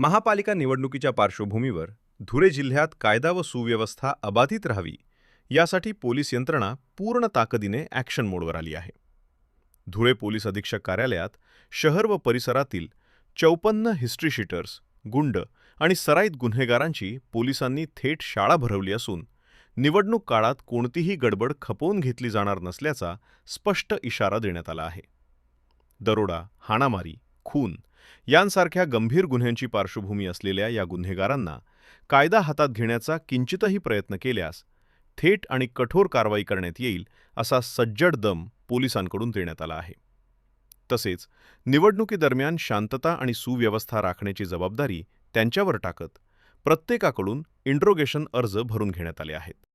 महापालिका निवडणुकीच्या पार्श्वभूमीवर धुळे जिल्ह्यात कायदा व सुव्यवस्था अबाधित राहावी यासाठी पोलीस यंत्रणा पूर्ण ताकदीने ॲक्शन मोडवर आली आहे. धुळे पोलीस अधीक्षक कार्यालयात शहर व परिसरातील 54 हिस्ट्री शीटर्स, गुंड आणि सराईत गुन्हेगारांची पोलिसांनी थेट शाळा भरवली असून निवडणूक काळात कोणतीही गडबड खपवून घेतली जाणार नसल्याचा स्पष्ट इशारा देण्यात आला आहे. दरोडा, हाणामारी, खून यांसारख्या गंभीर गुन्ह्यांची पार्श्वभूमी असलेल्या या गुन्हेगारांना कायदा हातात घेण्याचा किंचितही प्रयत्न केल्यास थेट आणि कठोर कारवाई करण्यात येईल असा सज्जड दम पोलिसांकडून देण्यात आला आहे. तसेच निवडणुकीदरम्यान शांतता आणि सुव्यवस्था राखण्याची जबाबदारी त्यांच्यावर टाकत प्रत्येकाकडून इंट्रोगेशन अर्ज भरून घेण्यात आले आहेत.